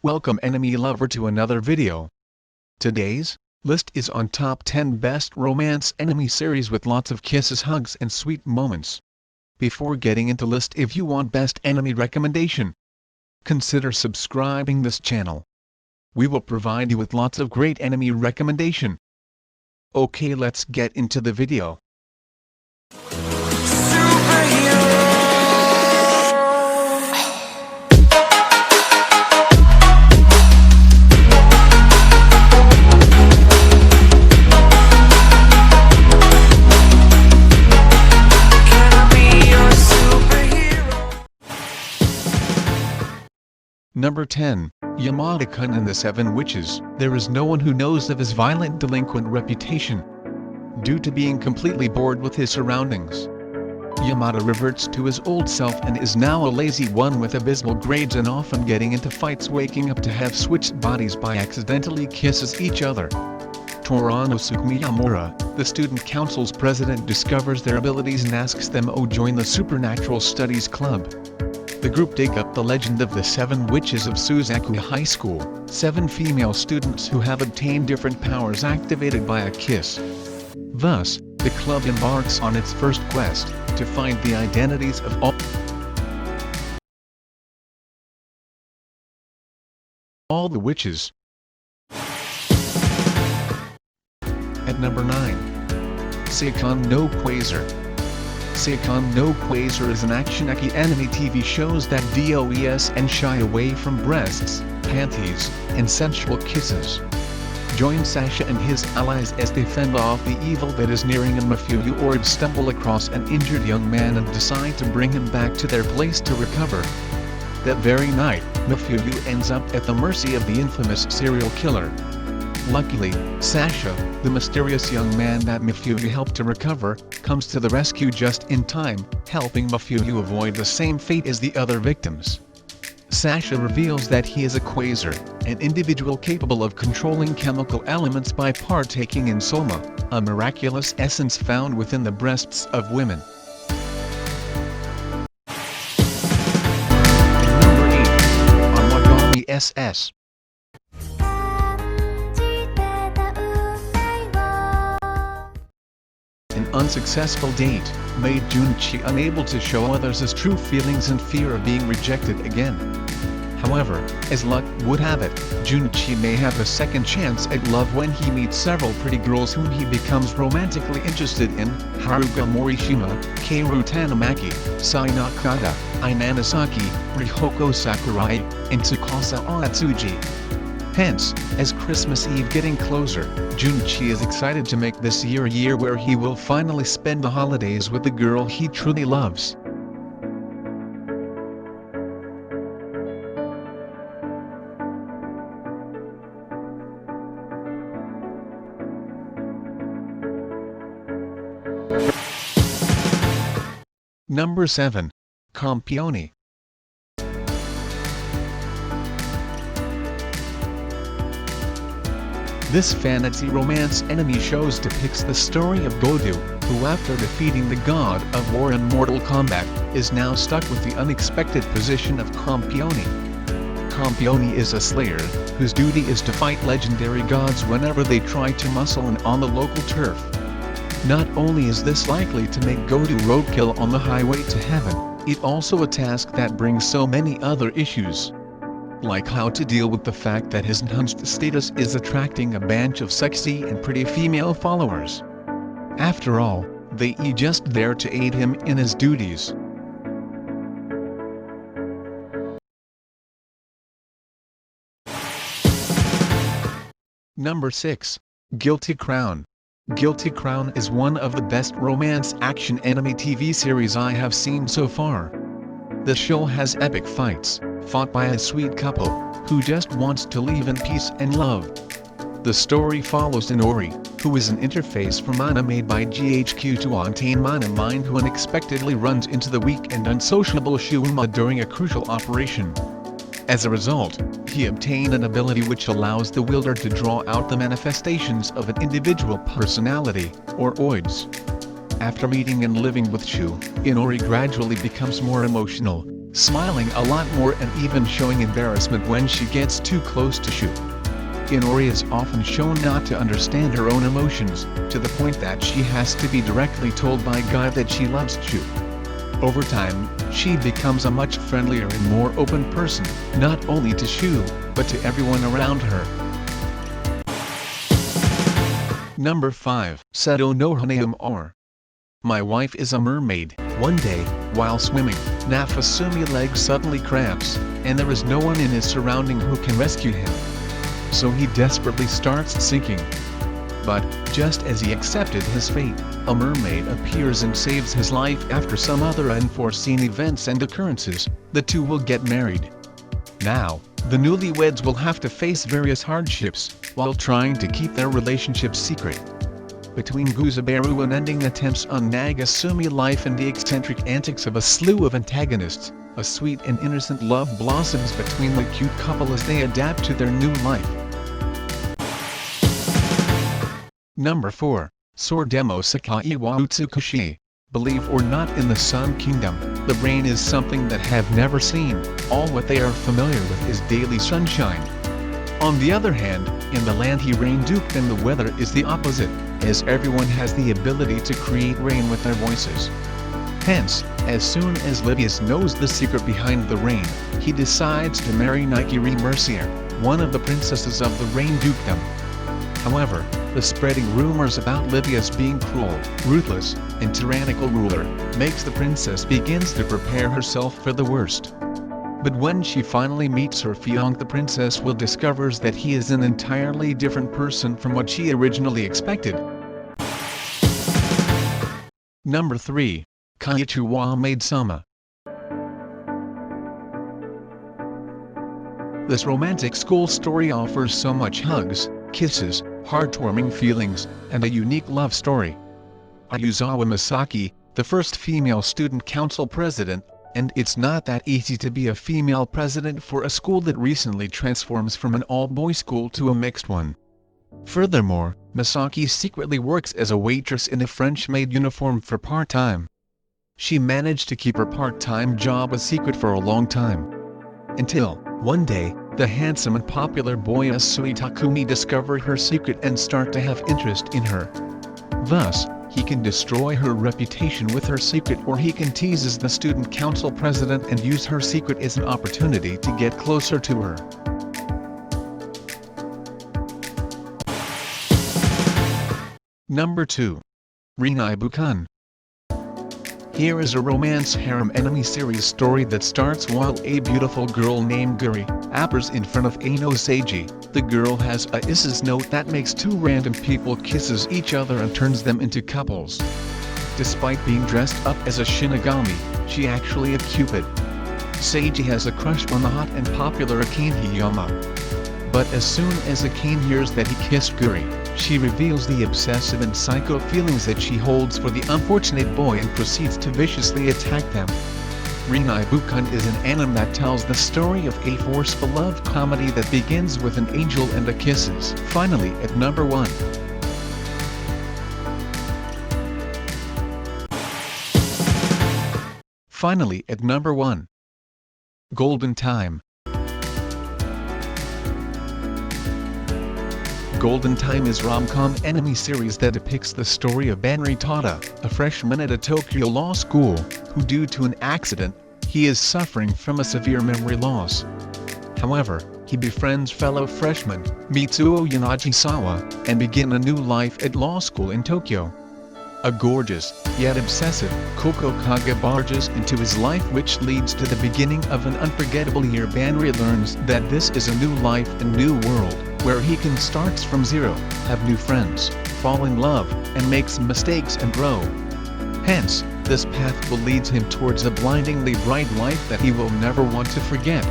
Welcome enemy lover to another video. Today's list is on top 10 best romance anime series with lots of kisses, hugs and sweet moments. Before getting into list, if you want best anime recommendation, consider subscribing this channel. We will provide you with lots of great anime recommendation. Okay, let's get into the video. Number 10. Yamada-kun and the Seven Witches. There is no one who knows of his violent delinquent reputation. Due to being completely bored with his surroundings, Yamada reverts to his old self and is now a lazy one with abysmal grades and often getting into fights, waking up to have switched bodies by accidentally kisses each other. Toranosuke Miyamura, the student council's president, discovers their abilities and asks them to join the Supernatural Studies Club. The group dig up the legend of the Seven Witches of Suzaku High School, 7 female students who have obtained different powers activated by a kiss. Thus, the club embarks on its first quest, to find the identities of all the witches. At number 9. Seikon no Quasar. Seikon no Quasar is an action-eki anime TV shows that DOES and shy away from breasts, panties, and sensual kisses. Join Sasha and his allies as they fend off the evil that is nearing him. Mafuyu or stumble across an injured young man and decide to bring him back to their place to recover. That very night, Mafuyu ends up at the mercy of the infamous serial killer. Luckily, Sasha, the mysterious young man that Mafuyu helped to recover, comes to the rescue just in time, helping Mafuyu avoid the same fate as the other victims. Sasha reveals that he is a quasar, an individual capable of controlling chemical elements by partaking in soma, a miraculous essence found within the breasts of women. Number 8. Amagami SS. An unsuccessful date made Junichi unable to show others his true feelings and fear of being rejected again. However, as luck would have it, Junichi may have a second chance at love when he meets several pretty girls whom he becomes romantically interested in: Haruka Morishima, Keiru Tanamaki, Sai Nakata, Inanasaki, Rihoko Sakurai, and Tsukasa Atsuji. Hence, as Christmas Eve getting closer, Junichi is excited to make this year a year where he will finally spend the holidays with the girl he truly loves. Number 7. Campione. This fantasy romance anime shows depicts the story of Godu, who after defeating the god of war in Mortal Kombat, is now stuck with the unexpected position of Campione. Campione is a slayer, whose duty is to fight legendary gods whenever they try to muscle in on the local turf. Not only is this likely to make Godu roadkill on the highway to heaven, it also a task that brings so many other issues, like how to deal with the fact that his enhanced status is attracting a bunch of sexy and pretty female followers. After all, they are just there to aid him in his duties. Number 6. Guilty Crown. Guilty Crown is one of the best romance action anime TV series I have seen so far. The show has epic fights, fought by a sweet couple, who just wants to live in peace and love. The story follows Inori, who is an interface for mana made by GHQ to obtain mana mine, who unexpectedly runs into the weak and unsociable Shuma during a crucial operation. As a result, he obtained an ability which allows the wielder to draw out the manifestations of an individual personality, or oids. After meeting and living with Shu, Inori gradually becomes more emotional, smiling a lot more and even showing embarrassment when she gets too close to Shu. Inori is often shown not to understand her own emotions, to the point that she has to be directly told by Guy that she loves Shu. Over time, she becomes a much friendlier and more open person, not only to Shu, but to everyone around her. Number 5. Seto no Haneum or My wife is a mermaid. One day, while swimming, Nafasumi's leg suddenly cramps, and there is no one in his surrounding who can rescue him. So he desperately starts sinking. But, just as he accepted his fate, a mermaid appears and saves his life. After some other unforeseen events and occurrences, the two will get married. Now, the newlyweds will have to face various hardships, while trying to keep their relationship secret. Between Guzabaru unending attempts on Nagasumi's life and the eccentric antics of a slew of antagonists, a sweet and innocent love blossoms between the cute couple as they adapt to their new life. Number 4. Sordemo Sakai wa Utsukushi. Believe or not, in the Sun Kingdom, the rain is something that have never seen. All what they are familiar with is daily sunshine. On the other hand, in the land he rain dukedom, the weather is the opposite, as everyone has the ability to create rain with their voices. Hence, as soon as Livius knows the secret behind the rain, he decides to marry Nikiri Mercier, one of the princesses of the Rain Dukedom. However, the spreading rumors about Livius being cruel, ruthless, and tyrannical ruler, makes the princess begins to prepare herself for the worst. But when she finally meets her fiancé, the princess will discovers that he is an entirely different person from what she originally expected. Number 3. Kaiichi wa Maid-sama. This romantic school story offers so much hugs, kisses, heartwarming feelings, and a unique love story. Ayuzawa Misaki, the first female student council president, and it's not that easy to be a female president for a school that recently transforms from an all-boys school to a mixed one. Furthermore, Misaki secretly works as a waitress in a French maid uniform for part-time. She managed to keep her part-time job a secret for a long time. Until, one day, the handsome and popular boy Asui Takumi discovered her secret and start to have interest in her. Thus, he can destroy her reputation with her secret, or he can tease as the student council president and use her secret as an opportunity to get closer to her. Number 2. Rinai-Bukan. Here is a romance harem enemy series story that starts while a beautiful girl named Guri appears in front of Ano Seiji. The girl has a Isis note that makes two random people kisses each other and turns them into couples. Despite being dressed up as a Shinigami, she actually a Cupid. Seiji has a crush on the hot and popular Akane Hiyama. But as soon as Akane hears that he kissed Guri, she reveals the obsessive and psycho feelings that she holds for the unfortunate boy and proceeds to viciously attack them. Rinai-Bukan is an anime that tells the story of a forceful love comedy that begins with an angel and a kisses. Finally, at number 1. Finally, at number 1. Golden Time. Golden Time is rom-com anime series that depicts the story of Banri Tada, a freshman at a Tokyo law school, who due to an accident, he is suffering from a severe memory loss. However, he befriends fellow freshman, Mitsuo Yanagisawa, and begin a new life at law school in Tokyo. A gorgeous, yet obsessive, Koko Kage barges into his life, which leads to the beginning of an unforgettable year. Banri learns that this is a new life and new world, where he can start from zero, have new friends, fall in love, and make some mistakes and grow. Hence, this path will lead him towards a blindingly bright life that he will never want to forget.